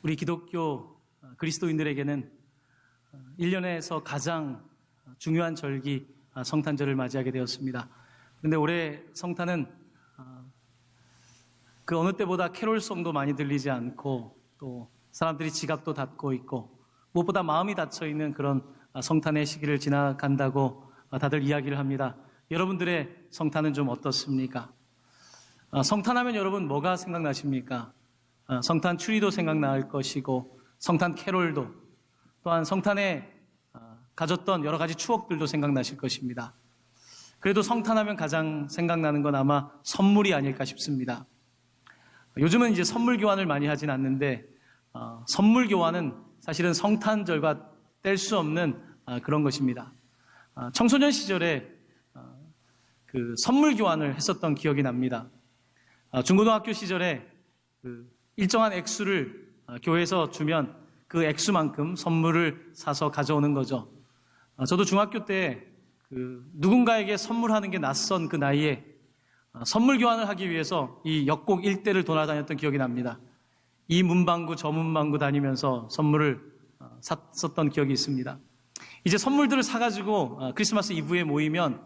우리 기독교 그리스도인들에게는 1년에서 가장 중요한 절기 성탄절을 맞이하게 되었습니다. 그런데 올해 성탄은 그 어느 때보다 캐롤송도 많이 들리지 않고 또 사람들이 지갑도 닫고 있고 무엇보다 마음이 닫혀있는 그런 성탄의 시기를 지나간다고 다들 이야기를 합니다. 여러분들의 성탄은 좀 어떻습니까? 성탄하면 여러분 뭐가 생각나십니까? 성탄 추리도 생각날 것이고 성탄 캐롤도 또한 성탄에 가졌던 여러 가지 추억들도 생각나실 것입니다. 그래도 성탄하면 가장 생각나는 건 아마 선물이 아닐까 싶습니다. 요즘은 이제 선물 교환을 많이 하진 않는데 선물 교환은 사실은 성탄절과 뗄 수 없는 그런 것입니다. 청소년 시절에 그 선물 교환을 했었던 기억이 납니다. 중고등학교 시절에 그 일정한 액수를 교회에서 주면 그 액수만큼 선물을 사서 가져오는 거죠. 저도 중학교 때 그 누군가에게 선물하는 게 낯선 그 나이에 선물 교환을 하기 위해서 이 역곡 일대를 돌아다녔던 기억이 납니다. 이 문방구 저 문방구 다니면서 선물을 샀었던 기억이 있습니다. 이제 선물들을 사가지고 크리스마스 이브에 모이면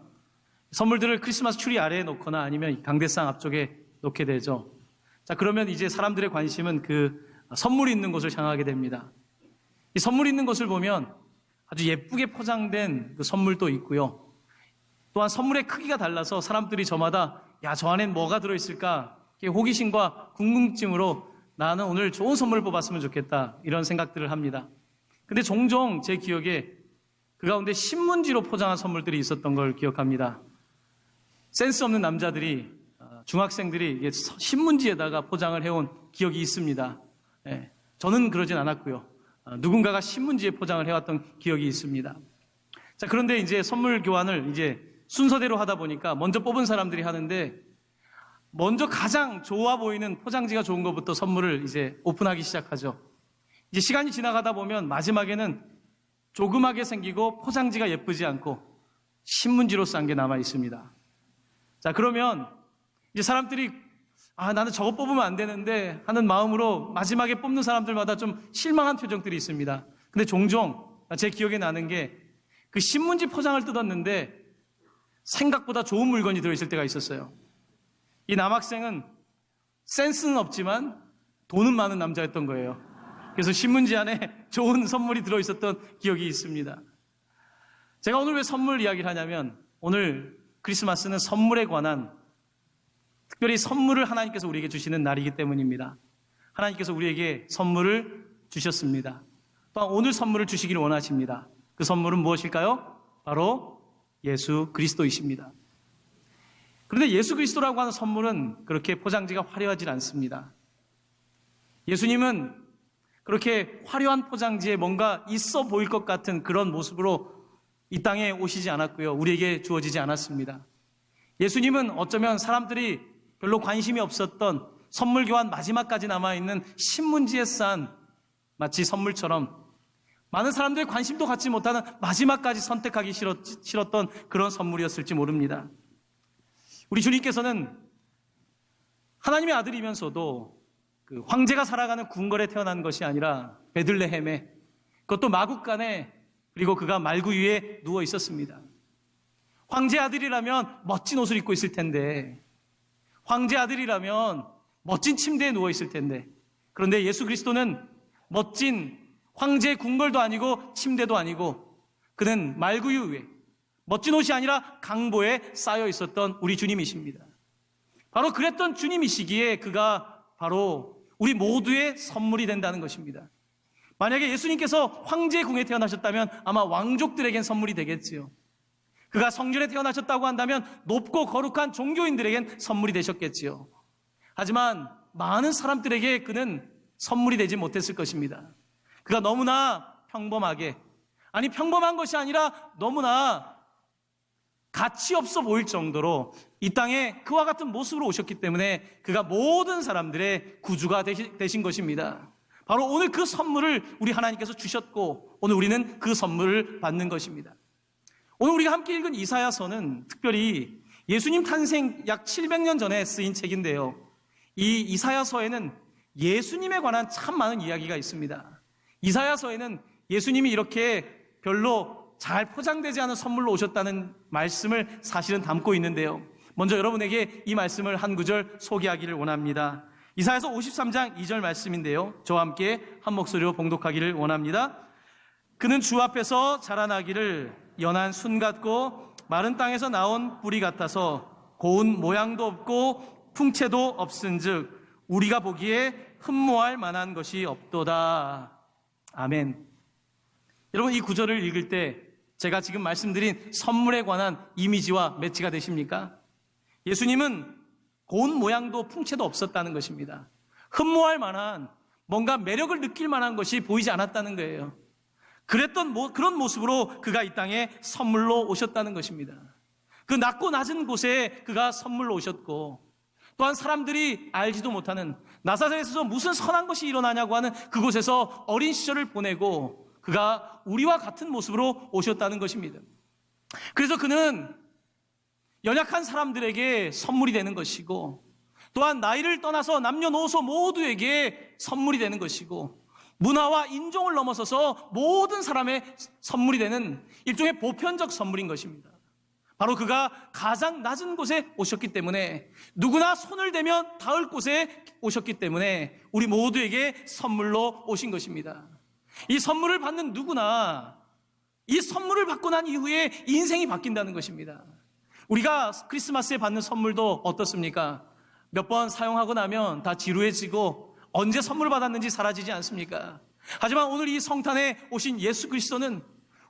선물들을 크리스마스 트리 아래에 놓거나 아니면 강대상 앞쪽에 놓게 되죠. 자, 그러면 이제 사람들의 관심은 그 선물이 있는 곳을 향하게 됩니다. 이 선물이 있는 곳을 보면 아주 예쁘게 포장된 그 선물도 있고요. 또한 선물의 크기가 달라서 사람들이 저마다 야, 저 안엔 뭐가 들어있을까? 호기심과 궁금증으로 나는 오늘 좋은 선물을 뽑았으면 좋겠다. 이런 생각들을 합니다. 근데 종종 제 기억에 그 가운데 신문지로 포장한 선물들이 있었던 걸 기억합니다. 센스 없는 남자들이 중학생들이 신문지에다가 포장을 해온 기억이 있습니다. 저는 그러진 않았고요. 누군가가 신문지에 포장을 해왔던 기억이 있습니다. 자, 그런데 이제 선물 교환을 이제 순서대로 하다 보니까 먼저 뽑은 사람들이 하는데 먼저 가장 좋아 보이는 포장지가 좋은 것부터 선물을 이제 오픈하기 시작하죠. 이제 시간이 지나가다 보면 마지막에는 조그맣게 생기고 포장지가 예쁘지 않고 신문지로 싼 게 남아 있습니다. 자, 그러면 이제 사람들이 나는 저거 뽑으면 안 되는데 하는 마음으로 마지막에 뽑는 사람들마다 좀 실망한 표정들이 있습니다. 근데 종종 제 기억에 나는 게 그 신문지 포장을 뜯었는데 생각보다 좋은 물건이 들어있을 때가 있었어요. 이 남학생은 센스는 없지만 돈은 많은 남자였던 거예요. 그래서 신문지 안에 좋은 선물이 들어있었던 기억이 있습니다. 제가 오늘 왜 선물 이야기를 하냐면 오늘 크리스마스는 선물에 관한 특별히 선물을 하나님께서 우리에게 주시는 날이기 때문입니다. 하나님께서 우리에게 선물을 주셨습니다. 또한 오늘 선물을 주시기를 원하십니다. 그 선물은 무엇일까요? 바로 예수 그리스도이십니다. 그런데 예수 그리스도라고 하는 선물은 그렇게 포장지가 화려하지 않습니다. 예수님은 그렇게 화려한 포장지에 뭔가 있어 보일 것 같은 그런 모습으로 이 땅에 오시지 않았고요. 우리에게 주어지지 않았습니다. 예수님은 어쩌면 사람들이 별로 관심이 없었던 선물 교환 마지막까지 남아있는 신문지에 싼 마치 선물처럼 많은 사람들의 관심도 갖지 못하는 마지막까지 선택하기 싫었던 그런 선물이었을지 모릅니다. 우리 주님께서는 하나님의 아들이면서도 그 황제가 살아가는 궁궐에 태어난 것이 아니라 베들레헴에, 그것도 마국간에, 그리고 그가 말구 위에 누워 있었습니다. 황제 아들이라면 멋진 옷을 입고 있을 텐데, 황제 아들이라면 멋진 침대에 누워 있을 텐데, 그런데 예수 그리스도는 멋진 황제 궁궐도 아니고 침대도 아니고 그는 말구유 위에 멋진 옷이 아니라 강보에 쌓여 있었던 우리 주님이십니다. 바로 그랬던 주님이시기에 그가 바로 우리 모두의 선물이 된다는 것입니다. 만약에 예수님께서 황제 궁에 태어나셨다면 아마 왕족들에겐 선물이 되겠지요. 그가 성전에 태어나셨다고 한다면 높고 거룩한 종교인들에겐 선물이 되셨겠지요. 하지만 많은 사람들에게 그는 선물이 되지 못했을 것입니다. 그가 너무나 평범하게, 아니 평범한 것이 아니라 너무나 가치 없어 보일 정도로 이 땅에 그와 같은 모습으로 오셨기 때문에 그가 모든 사람들의 구주가 되신 것입니다. 바로 오늘 그 선물을 우리 하나님께서 주셨고 오늘 우리는 그 선물을 받는 것입니다. 오늘 우리가 함께 읽은 이사야서는 특별히 예수님 탄생 약 700년 전에 쓰인 책인데요. 이 이사야서에는 예수님에 관한 참 많은 이야기가 있습니다. 이사야서에는 예수님이 이렇게 별로 잘 포장되지 않은 선물로 오셨다는 말씀을 사실은 담고 있는데요. 먼저 여러분에게 이 말씀을 한 구절 소개하기를 원합니다. 이사야서 53장 2절 말씀인데요. 저와 함께 한 목소리로 봉독하기를 원합니다. 그는 주 앞에서 자라나기를 연한 순 같고 마른 땅에서 나온 뿌리 같아서 고운 모양도 없고 풍채도 없은즉 우리가 보기에 흠모할 만한 것이 없도다. 아멘. 여러분, 이 구절을 읽을 때 제가 지금 말씀드린 선물에 관한 이미지와 매치가 되십니까? 예수님은 고운 모양도 풍채도 없었다는 것입니다. 흠모할 만한, 뭔가 매력을 느낄 만한 것이 보이지 않았다는 거예요. 그런 모습으로 그가 이 땅에 선물로 오셨다는 것입니다. 그 낮고 낮은 곳에 그가 선물로 오셨고, 또한 사람들이 알지도 못하는 나사렛에서 무슨 선한 것이 일어나냐고 하는 그곳에서 어린 시절을 보내고 그가 우리와 같은 모습으로 오셨다는 것입니다. 그래서 그는 연약한 사람들에게 선물이 되는 것이고, 또한 나이를 떠나서 남녀노소 모두에게 선물이 되는 것이고, 문화와 인종을 넘어서서 모든 사람의 선물이 되는 일종의 보편적 선물인 것입니다. 바로 그가 가장 낮은 곳에 오셨기 때문에, 누구나 손을 대면 닿을 곳에 오셨기 때문에 우리 모두에게 선물로 오신 것입니다. 이 선물을 받는 누구나 이 선물을 받고 난 이후에 인생이 바뀐다는 것입니다. 우리가 크리스마스에 받는 선물도 어떻습니까? 몇 번 사용하고 나면 다 지루해지고 언제 선물 받았는지 사라지지 않습니까? 하지만 오늘 이 성탄에 오신 예수 그리스도는,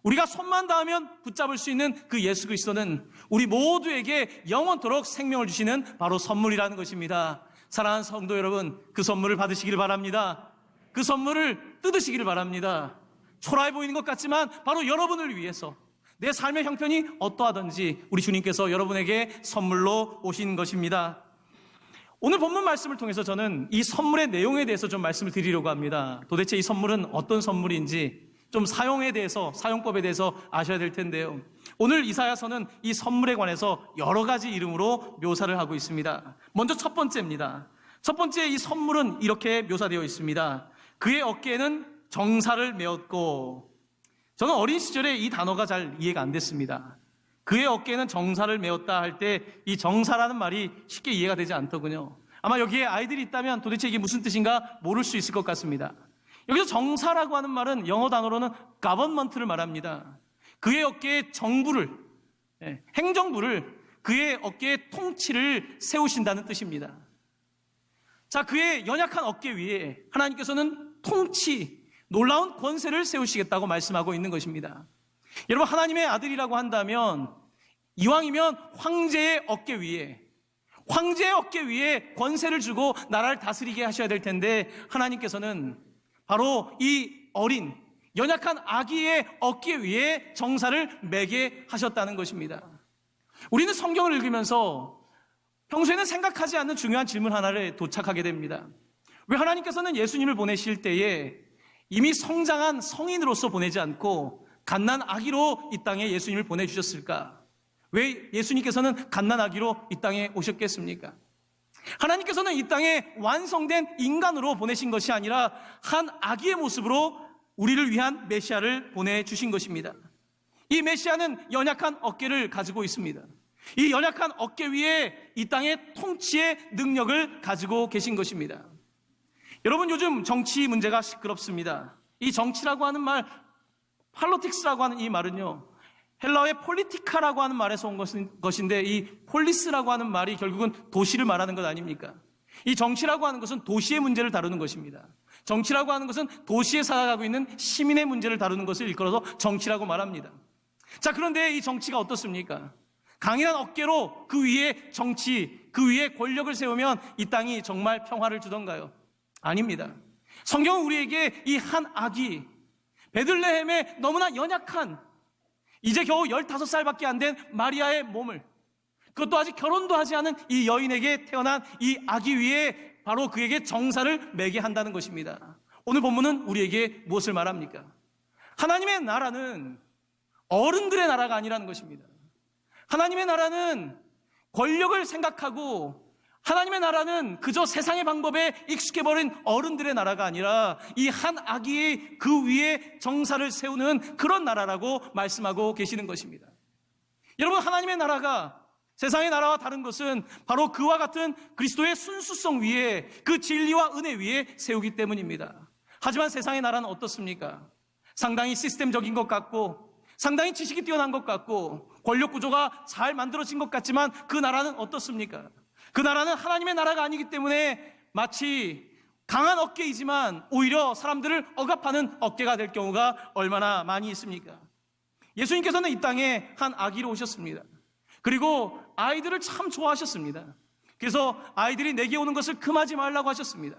우리가 손만 닿으면 붙잡을 수 있는 그 예수 그리스도는 우리 모두에게 영원토록 생명을 주시는 바로 선물이라는 것입니다. 사랑하는 성도 여러분, 그 선물을 받으시기를 바랍니다. 그 선물을 뜯으시기를 바랍니다. 초라해 보이는 것 같지만 바로 여러분을 위해서, 내 삶의 형편이 어떠하든지 우리 주님께서 여러분에게 선물로 오신 것입니다. 오늘 본문 말씀을 통해서 저는 이 선물의 내용에 대해서 좀 말씀을 드리려고 합니다. 도대체 이 선물은 어떤 선물인지, 좀 사용에 대해서, 사용법에 대해서 아셔야 될 텐데요. 오늘 이사야서는 이 선물에 관해서 여러 가지 이름으로 묘사를 하고 있습니다. 먼저 첫 번째입니다. 첫 번째, 이 선물은 이렇게 묘사되어 있습니다. 그의 어깨에는 정사를 메었고, 저는 어린 시절에 이 단어가 잘 이해가 안 됐습니다. 그의 어깨에는 정사를 메었다 할 때 이 정사라는 말이 쉽게 이해가 되지 않더군요. 아마 여기에 아이들이 있다면 도대체 이게 무슨 뜻인가 모를 수 있을 것 같습니다. 여기서 정사라고 하는 말은 영어 단어로는 government를 말합니다. 그의 어깨에 정부를, 행정부를, 그의 어깨에 통치를 세우신다는 뜻입니다. 자, 그의 연약한 어깨 위에 하나님께서는 통치, 놀라운 권세를 세우시겠다고 말씀하고 있는 것입니다. 여러분, 하나님의 아들이라고 한다면 이왕이면 황제의 어깨 위에 권세를 주고 나라를 다스리게 하셔야 될 텐데, 하나님께서는 바로 이 어린 연약한 아기의 어깨 위에 정사를 매게 하셨다는 것입니다. 우리는 성경을 읽으면서 평소에는 생각하지 않는 중요한 질문 하나를 도착하게 됩니다. 왜 하나님께서는 예수님을 보내실 때에 이미 성장한 성인으로서 보내지 않고 갓난 아기로 이 땅에 예수님을 보내주셨을까? 왜 예수님께서는 갓난 아기로 이 땅에 오셨겠습니까? 하나님께서는 이 땅에 완성된 인간으로 보내신 것이 아니라 한 아기의 모습으로 우리를 위한 메시아를 보내주신 것입니다. 이 메시아는 연약한 어깨를 가지고 있습니다. 이 연약한 어깨 위에 이 땅의 통치의 능력을 가지고 계신 것입니다. 여러분, 요즘 정치 문제가 시끄럽습니다. 이 정치라고 하는 말, 팔로틱스라고 하는 이 말은요, 헬라어의 폴리티카라고 하는 말에서 온 것인데, 이 폴리스라고 하는 말이 결국은 도시를 말하는 것 아닙니까? 이 정치라고 하는 것은 도시의 문제를 다루는 것입니다. 정치라고 하는 것은 도시에 살아가고 있는 시민의 문제를 다루는 것을 일컬어서 정치라고 말합니다. 자, 그런데 이 정치가 어떻습니까? 강인한 어깨로 그 위에 정치, 그 위에 권력을 세우면 이 땅이 정말 평화를 주던가요? 아닙니다. 성경은 우리에게 이 한 아기, 베들레헴의 너무나 연약한, 이제 겨우 15살밖에 안 된 마리아의 몸을, 그것도 아직 결혼도 하지 않은 이 여인에게 태어난 이 아기 위에 바로 그에게 정사를 매게 한다는 것입니다. 오늘 본문은 우리에게 무엇을 말합니까? 하나님의 나라는 어른들의 나라가 아니라는 것입니다. 하나님의 나라는 권력을 생각하고 하나님의 나라는 그저 세상의 방법에 익숙해버린 어른들의 나라가 아니라 이 한 아기의 그 위에 정사를 세우는 그런 나라라고 말씀하고 계시는 것입니다. 여러분, 하나님의 나라가 세상의 나라와 다른 것은 바로 그와 같은 그리스도의 순수성 위에, 그 진리와 은혜 위에 세우기 때문입니다. 하지만 세상의 나라는 어떻습니까? 상당히 시스템적인 것 같고, 상당히 지식이 뛰어난 것 같고, 권력 구조가 잘 만들어진 것 같지만 그 나라는 어떻습니까? 그 나라는 하나님의 나라가 아니기 때문에 마치 강한 어깨이지만 오히려 사람들을 억압하는 어깨가 될 경우가 얼마나 많이 있습니까? 예수님께서는 이 땅에 한 아기로 오셨습니다. 그리고 아이들을 참 좋아하셨습니다. 그래서 아이들이 내게 오는 것을 금하지 말라고 하셨습니다.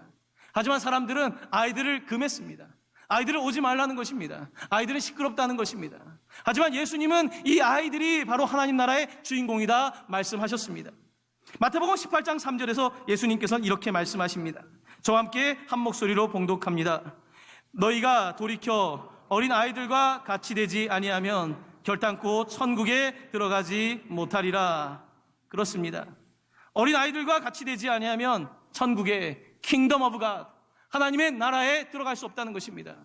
하지만 사람들은 아이들을 금했습니다. 아이들을 오지 말라는 것입니다. 아이들은 시끄럽다는 것입니다. 하지만 예수님은 이 아이들이 바로 하나님 나라의 주인공이다 말씀하셨습니다. 마태복음 18장 3절에서 예수님께서는 이렇게 말씀하십니다. 저와 함께 한 목소리로 봉독합니다. 너희가 돌이켜 어린 아이들과 같이 되지 아니하면 결단코 천국에 들어가지 못하리라. 그렇습니다. 어린 아이들과 같이 되지 아니하면 천국에 킹덤 오브 갓, 하나님의 나라에 들어갈 수 없다는 것입니다.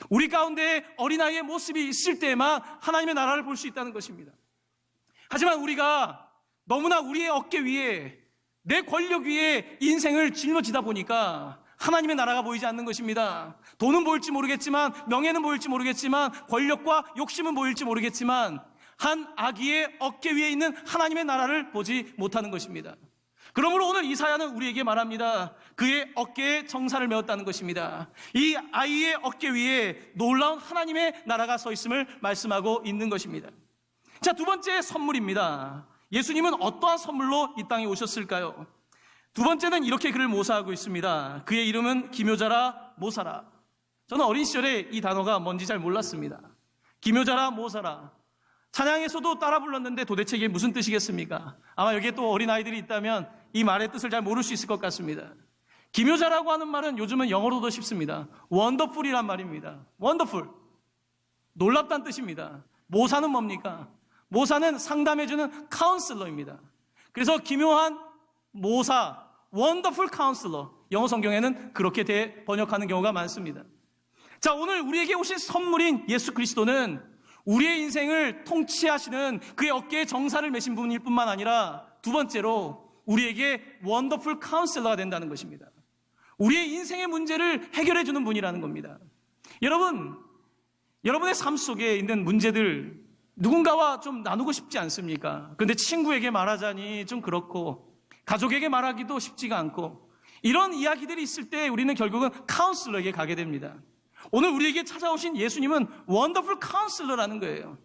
우리 가운데 어린아이의 모습이 있을 때에만 하나님의 나라를 볼 수 있다는 것입니다. 하지만 우리가 너무나 우리의 어깨 위에, 내 권력 위에 인생을 짊어지다 보니까 하나님의 나라가 보이지 않는 것입니다. 돈은 보일지 모르겠지만, 명예는 보일지 모르겠지만, 권력과 욕심은 보일지 모르겠지만 한 아기의 어깨 위에 있는 하나님의 나라를 보지 못하는 것입니다. 그러므로 오늘 이사야는 우리에게 말합니다. 그의 어깨에 정사를 메웠다는 것입니다. 이 아이의 어깨 위에 놀라운 하나님의 나라가 서 있음을 말씀하고 있는 것입니다. 자, 두 번째 선물입니다. 예수님은 어떠한 선물로 이 땅에 오셨을까요? 두 번째는 이렇게 그를 모사하고 있습니다. 그의 이름은 기묘자라 모사라. 저는 어린 시절에 이 단어가 뭔지 잘 몰랐습니다. 기묘자라 모사라. 찬양에서도 따라 불렀는데 도대체 이게 무슨 뜻이겠습니까? 아마 여기에 또 어린아이들이 있다면 이 말의 뜻을 잘 모를 수 있을 것 같습니다. 기묘자라고 하는 말은 요즘은 영어로도 쉽습니다. 원더풀이란 말입니다. 원더풀. 놀랍다는 뜻입니다. 모사는 뭡니까? 모사는 상담해주는 카운슬러입니다. 그래서 기묘한 모사, 원더풀 카운슬러, 영어 성경에는 그렇게 번역하는 경우가 많습니다. 자, 오늘 우리에게 오신 선물인 예수 그리스도는 우리의 인생을 통치하시는 그의 어깨에 정사를 메신 분일 뿐만 아니라 두 번째로 우리에게 원더풀 카운슬러가 된다는 것입니다. 우리의 인생의 문제를 해결해 주는 분이라는 겁니다. 여러분의 삶 속에 있는 문제들 누군가와 좀 나누고 싶지 않습니까? 그런데 친구에게 말하자니 좀 그렇고, 가족에게 말하기도 쉽지가 않고, 이런 이야기들이 있을 때 우리는 결국은 카운슬러에게 가게 됩니다. 오늘 우리에게 찾아오신 예수님은 원더풀 카운슬러라는 거예요.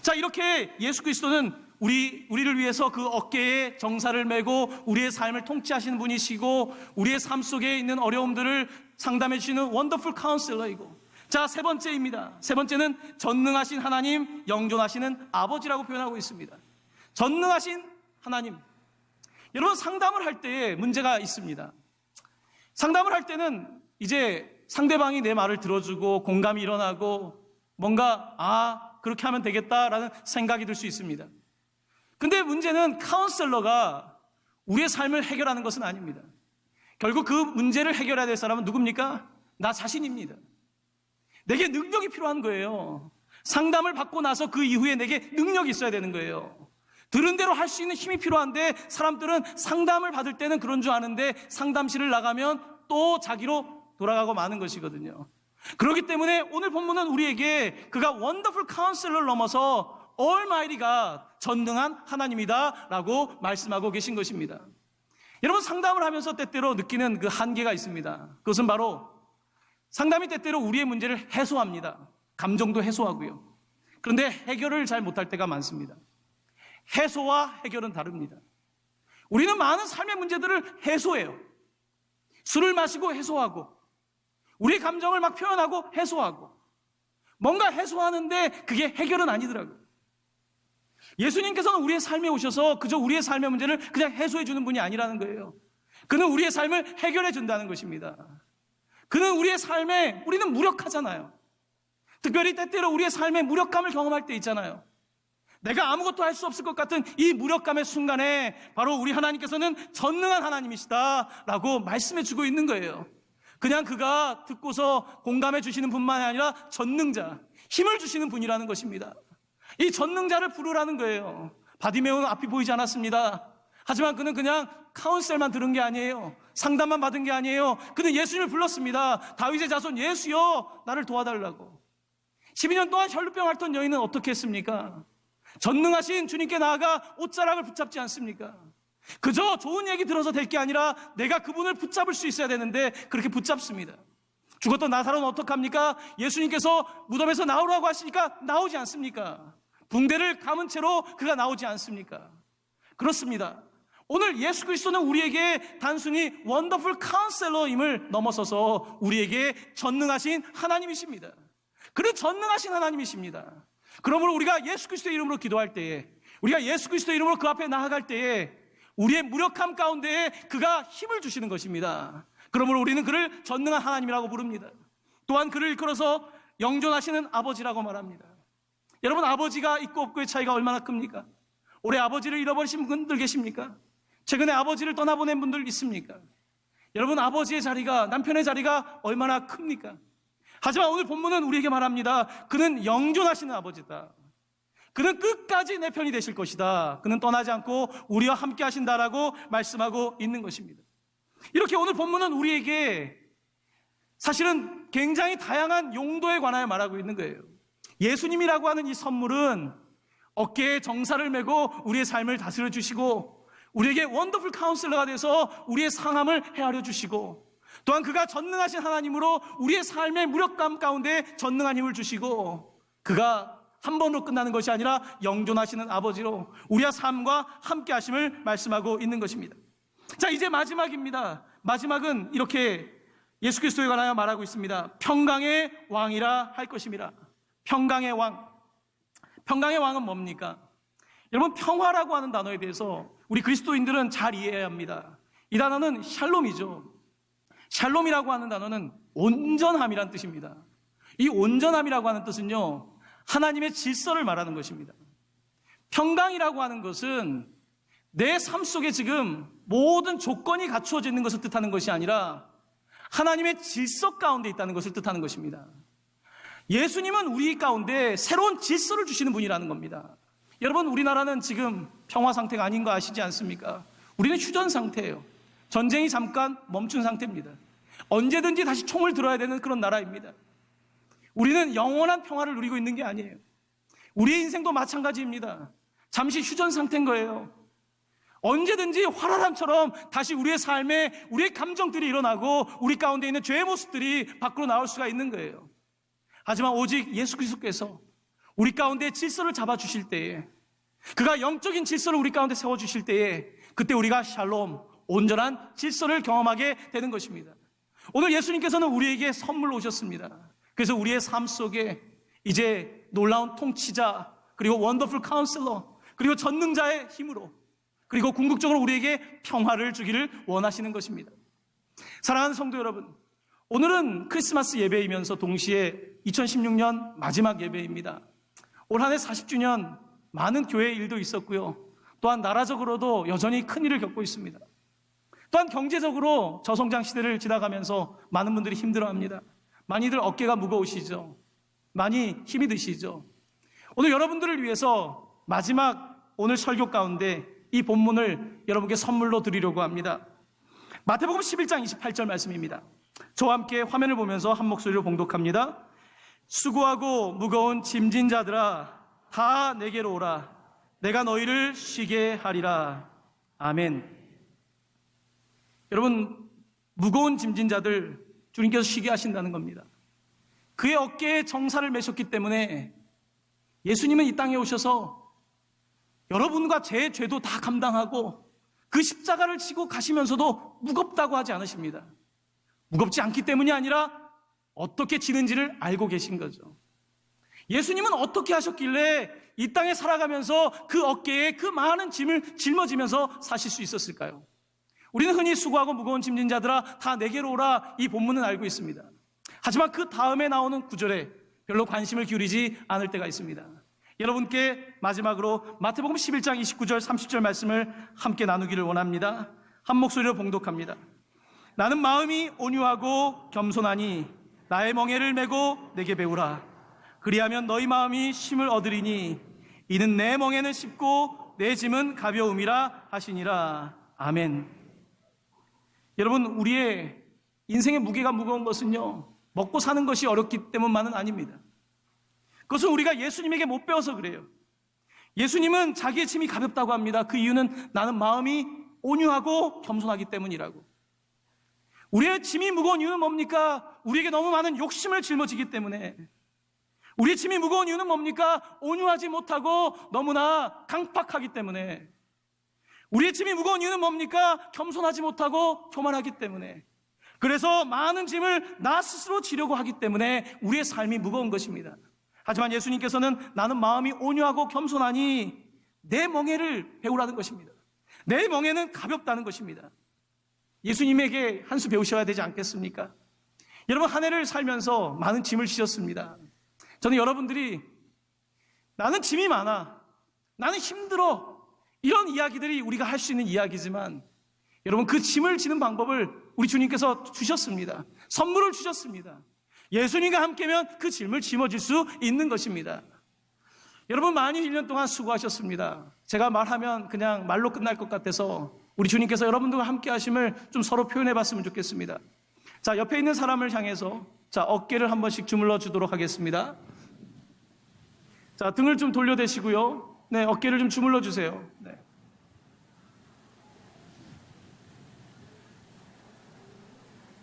자, 이렇게 예수 그리스도는 우리를 위해서 그 어깨에 정사를 메고 우리의 삶을 통치하시는 분이시고, 우리의 삶 속에 있는 어려움들을 상담해 주시는 원더풀 카운슬러이고, 자, 세 번째입니다. 세 번째는 전능하신 하나님, 영존하시는 아버지라고 표현하고 있습니다. 전능하신 하나님. 여러분, 상담을 할 때에 문제가 있습니다. 상담을 할 때는 이제 상대방이 내 말을 들어주고 공감이 일어나고 뭔가 그렇게 하면 되겠다라는 생각이 들 수 있습니다. 근데 문제는 카운셀러가 우리의 삶을 해결하는 것은 아닙니다. 결국 그 문제를 해결해야 될 사람은 누굽니까? 나 자신입니다. 내게 능력이 필요한 거예요. 상담을 받고 나서 그 이후에 내게 능력이 있어야 되는 거예요. 들은 대로 할 수 있는 힘이 필요한데 사람들은 상담을 받을 때는 그런 줄 아는데 상담실을 나가면 또 자기로 돌아가고 마는 것이거든요. 그렇기 때문에 오늘 본문은 우리에게 그가 원더풀 카운슬러를 넘어서 얼마이리가 전능한 하나님이다 라고 말씀하고 계신 것입니다. 여러분, 상담을 하면서 때때로 느끼는 그 한계가 있습니다. 그것은 바로 상담이 때때로 우리의 문제를 해소합니다. 감정도 해소하고요. 그런데 해결을 잘 못할 때가 많습니다. 해소와 해결은 다릅니다. 우리는 많은 삶의 문제들을 해소해요. 술을 마시고 해소하고, 우리의 감정을 막 표현하고 해소하고, 뭔가 해소하는데 그게 해결은 아니더라고요. 예수님께서는 우리의 삶에 오셔서 그저 우리의 삶의 문제를 그냥 해소해 주는 분이 아니라는 거예요. 그는 우리의 삶을 해결해 준다는 것입니다. 그는 우리의 삶에, 우리는 무력하잖아요. 특별히 때때로 우리의 삶에 무력감을 경험할 때 있잖아요. 내가 아무것도 할 수 없을 것 같은 이 무력감의 순간에 바로 우리 하나님께서는 전능한 하나님이시다라고 말씀해 주고 있는 거예요. 그냥 그가 듣고서 공감해 주시는 분만이 아니라 전능자, 힘을 주시는 분이라는 것입니다. 이 전능자를 부르라는 거예요. 바디메오는 앞이 보이지 않았습니다. 하지만 그는 그냥 카운셀만 들은 게 아니에요. 상담만 받은 게 아니에요. 그는 예수님을 불렀습니다. 다윗의 자손 예수여, 나를 도와달라고. 12년 동안 혈루병 앓던 여인은 어떻게 했습니까? 전능하신 주님께 나아가 옷자락을 붙잡지 않습니까? 그저 좋은 얘기 들어서 될 게 아니라 내가 그분을 붙잡을 수 있어야 되는데 그렇게 붙잡습니다. 죽었던 나사로는 어떡합니까? 예수님께서 무덤에서 나오라고 하시니까 나오지 않습니까? 붕대를 감은 채로 그가 나오지 않습니까? 그렇습니다. 오늘 예수 그리스도는 우리에게 단순히 원더풀 카운셀러임을 넘어서서 우리에게 전능하신 하나님이십니다. 그는 전능하신 하나님이십니다. 그러므로 우리가 예수 그리스도의 이름으로 기도할 때에, 우리가 예수 그리스도의 이름으로 그 앞에 나아갈 때에 우리의 무력함 가운데에 그가 힘을 주시는 것입니다. 그러므로 우리는 그를 전능한 하나님이라고 부릅니다. 또한 그를 일컬어서 영존하시는 아버지라고 말합니다. 여러분, 아버지가 있고 없고의 차이가 얼마나 큽니까? 올해 아버지를 잃어버리신 분들 계십니까? 최근에 아버지를 떠나보낸 분들 있습니까? 여러분, 아버지의 자리가, 남편의 자리가 얼마나 큽니까? 하지만 오늘 본문은 우리에게 말합니다. 그는 영존하시는 아버지다. 그는 끝까지 내 편이 되실 것이다. 그는 떠나지 않고 우리와 함께 하신다라고 말씀하고 있는 것입니다. 이렇게 오늘 본문은 우리에게 사실은 굉장히 다양한 용도에 관하여 말하고 있는 거예요. 예수님이라고 하는 이 선물은 어깨에 정사를 메고 우리의 삶을 다스려 주시고 우리에게 원더풀 카운슬러가 돼서 우리의 상함을 헤아려 주시고 또한 그가 전능하신 하나님으로 우리의 삶의 무력감 가운데 전능한 힘을 주시고 그가 한 번으로 끝나는 것이 아니라 영존하시는 아버지로 우리의 삶과 함께 하심을 말씀하고 있는 것입니다. 자, 이제 마지막입니다. 마지막은 이렇게 예수 그리스도에 관하여 말하고 있습니다. 평강의 왕이라 할 것입니다. 평강의 왕. 평강의 왕은 뭡니까? 여러분, 평화라고 하는 단어에 대해서 우리 그리스도인들은 잘 이해해야 합니다. 이 단어는 샬롬이죠. 샬롬이라고 하는 단어는 온전함이란 뜻입니다. 이 온전함이라고 하는 뜻은요, 하나님의 질서를 말하는 것입니다. 평강이라고 하는 것은 내 삶 속에 지금 모든 조건이 갖추어져 있는 것을 뜻하는 것이 아니라 하나님의 질서 가운데 있다는 것을 뜻하는 것입니다. 예수님은 우리 가운데 새로운 질서를 주시는 분이라는 겁니다. 여러분, 우리나라는 지금 평화 상태가 아닌 거 아시지 않습니까? 우리는 휴전 상태예요. 전쟁이 잠깐 멈춘 상태입니다. 언제든지 다시 총을 들어야 되는 그런 나라입니다. 우리는 영원한 평화를 누리고 있는 게 아니에요. 우리의 인생도 마찬가지입니다. 잠시 휴전 상태인 거예요. 언제든지 활활함처럼 다시 우리의 삶에 우리의 감정들이 일어나고 우리 가운데 있는 죄의 모습들이 밖으로 나올 수가 있는 거예요. 하지만 오직 예수 그리스도께서 우리 가운데 질서를 잡아주실 때에, 그가 영적인 질서를 우리 가운데 세워주실 때에 그때 우리가 샬롬, 온전한 질서를 경험하게 되는 것입니다. 오늘 예수님께서는 우리에게 선물로 오셨습니다. 그래서 우리의 삶 속에 이제 놀라운 통치자, 그리고 원더풀 카운슬러, 그리고 전능자의 힘으로, 그리고 궁극적으로 우리에게 평화를 주기를 원하시는 것입니다. 사랑하는 성도 여러분, 오늘은 크리스마스 예배이면서 동시에 2016년 마지막 예배입니다. 올 한 해 40주년 많은 교회 일도 있었고요. 또한 나라적으로도 여전히 큰 일을 겪고 있습니다. 또한 경제적으로 저성장 시대를 지나가면서 많은 분들이 힘들어합니다. 많이들 어깨가 무거우시죠. 많이 힘이 드시죠. 오늘 여러분들을 위해서 마지막 오늘 설교 가운데 이 본문을 여러분께 선물로 드리려고 합니다. 마태복음 11장 28절 말씀입니다. 저와 함께 화면을 보면서 한 목소리로 봉독합니다. 수고하고 무거운 짐진 자들아, 다 내게로 오라. 내가 너희를 쉬게 하리라. 아멘. 여러분, 무거운 짐진 자들 주님께서 쉬게 하신다는 겁니다. 그의 어깨에 정사를 매셨기 때문에 예수님은 이 땅에 오셔서 여러분과 제 죄도 다 감당하고 그 십자가를 지고 가시면서도 무겁다고 하지 않으십니다. 무겁지 않기 때문이 아니라 어떻게 지는지를 알고 계신 거죠. 예수님은 어떻게 하셨길래 이 땅에 살아가면서 그 어깨에 그 많은 짐을 짊어지면서 사실 수 있었을까요? 우리는 흔히 수고하고 무거운 짐진 자들아 다 내게로 오라, 이 본문은 알고 있습니다. 하지만 그 다음에 나오는 구절에 별로 관심을 기울이지 않을 때가 있습니다. 여러분께 마지막으로 마태복음 11장 29절 30절 말씀을 함께 나누기를 원합니다. 한 목소리로 봉독합니다. 나는 마음이 온유하고 겸손하니 나의 멍에를 메고 내게 배우라. 그리하면 너희 마음이 쉼을 얻으리니 이는 내 멍에는 쉽고 내 짐은 가벼움이라 하시니라. 아멘. 여러분, 우리의 인생의 무게가 무거운 것은요, 먹고 사는 것이 어렵기 때문만은 아닙니다. 그것은 우리가 예수님에게 못 배워서 그래요. 예수님은 자기의 짐이 가볍다고 합니다. 그 이유는 나는 마음이 온유하고 겸손하기 때문이라고. 우리의 짐이 무거운 이유는 뭡니까? 우리에게 너무 많은 욕심을 짊어지기 때문에. 우리의 짐이 무거운 이유는 뭡니까? 온유하지 못하고 너무나 강팍하기 때문에. 우리의 짐이 무거운 이유는 뭡니까? 겸손하지 못하고 교만하기 때문에. 그래서 많은 짐을 나 스스로 지려고 하기 때문에 우리의 삶이 무거운 것입니다. 하지만 예수님께서는 나는 마음이 온유하고 겸손하니 내 멍에를 배우라는 것입니다. 내 멍에는 가볍다는 것입니다. 예수님에게 한 수 배우셔야 되지 않겠습니까? 여러분, 한 해를 살면서 많은 짐을 지셨습니다. 저는 여러분들이 나는 짐이 많아, 나는 힘들어, 이런 이야기들이 우리가 할 수 있는 이야기지만 여러분, 그 짐을 지는 방법을 우리 주님께서 주셨습니다. 선물을 주셨습니다. 예수님과 함께면 그 짐을 짊어질 수 있는 것입니다. 여러분, 많이 1년 동안 수고하셨습니다. 제가 말하면 그냥 말로 끝날 것 같아서 우리 주님께서 여러분들과 함께 하심을 좀 서로 표현해 봤으면 좋겠습니다. 자, 옆에 있는 사람을 향해서 어깨를 한 번씩 주물러 주도록 하겠습니다. 자, 등을 좀 돌려대시고요. 네, 어깨를 좀 주물러 주세요. 네.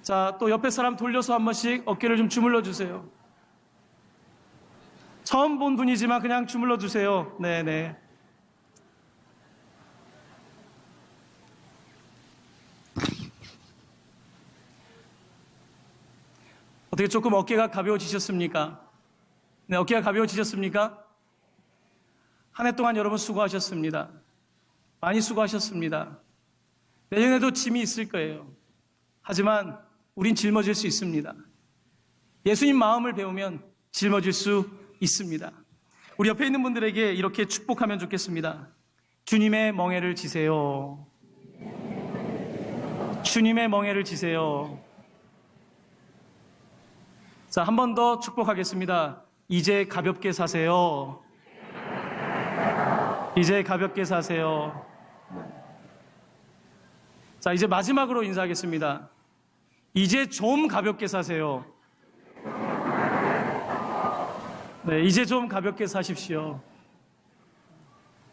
자, 또 옆에 사람 돌려서 한 번씩 어깨를 좀 주물러 주세요. 처음 본 분이지만 그냥 주물러 주세요. 네네. 어떻게 조금 어깨가 가벼워지셨습니까? 네, 어깨가 가벼워지셨습니까? 한 해 동안 여러분 수고하셨습니다. 많이 수고하셨습니다. 내년에도 짐이 있을 거예요. 하지만 우린 짊어질 수 있습니다. 예수님 마음을 배우면 짊어질 수 있습니다. 우리 옆에 있는 분들에게 이렇게 축복하면 좋겠습니다. 주님의 멍에를 지세요. 주님의 멍에를 지세요. 자, 한 번 더 축복하겠습니다. 이제 가볍게 사세요. 이제 가볍게 사세요. 자, 이제 마지막으로 인사하겠습니다. 이제 좀 가볍게 사세요. 네, 이제 좀 가볍게 사십시오.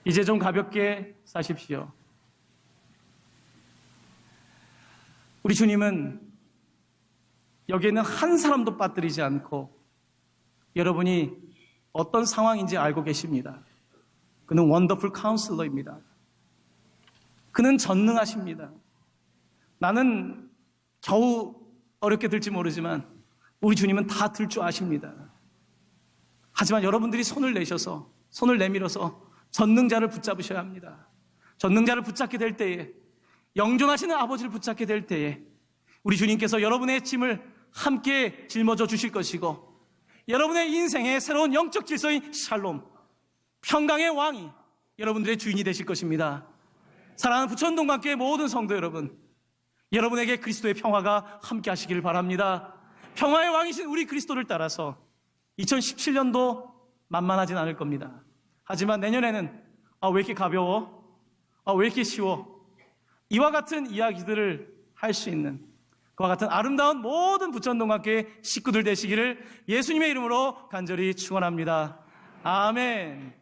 이제 좀 가볍게 사십시오. 우리 주님은 여기에는 한 사람도 빠뜨리지 않고 여러분이 어떤 상황인지 알고 계십니다. 그는 원더풀 카운슬러입니다. 그는 전능하십니다. 나는 겨우 어렵게 들지 모르지만 우리 주님은 다 들 줄 아십니다. 하지만 여러분들이 손을 내셔서, 손을 내밀어서 전능자를 붙잡으셔야 합니다. 전능자를 붙잡게 될 때에, 영존하시는 아버지를 붙잡게 될 때에 우리 주님께서 여러분의 짐을 함께 짊어져 주실 것이고, 여러분의 인생의 새로운 영적 질서인 샬롬, 평강의 왕이 여러분들의 주인이 되실 것입니다. 사랑하는 부천동관교회 모든 성도 여러분, 여러분에게 그리스도의 평화가 함께 하시기를 바랍니다. 평화의 왕이신 우리 그리스도를 따라서 2017년도 만만하진 않을 겁니다. 하지만 내년에는 왜 이렇게 가벼워? 왜 이렇게 쉬워? 이와 같은 이야기들을 할 수 있는, 그와 같은 아름다운 모든 부천동관교회 식구들 되시기를 예수님의 이름으로 간절히 축원합니다. 아멘.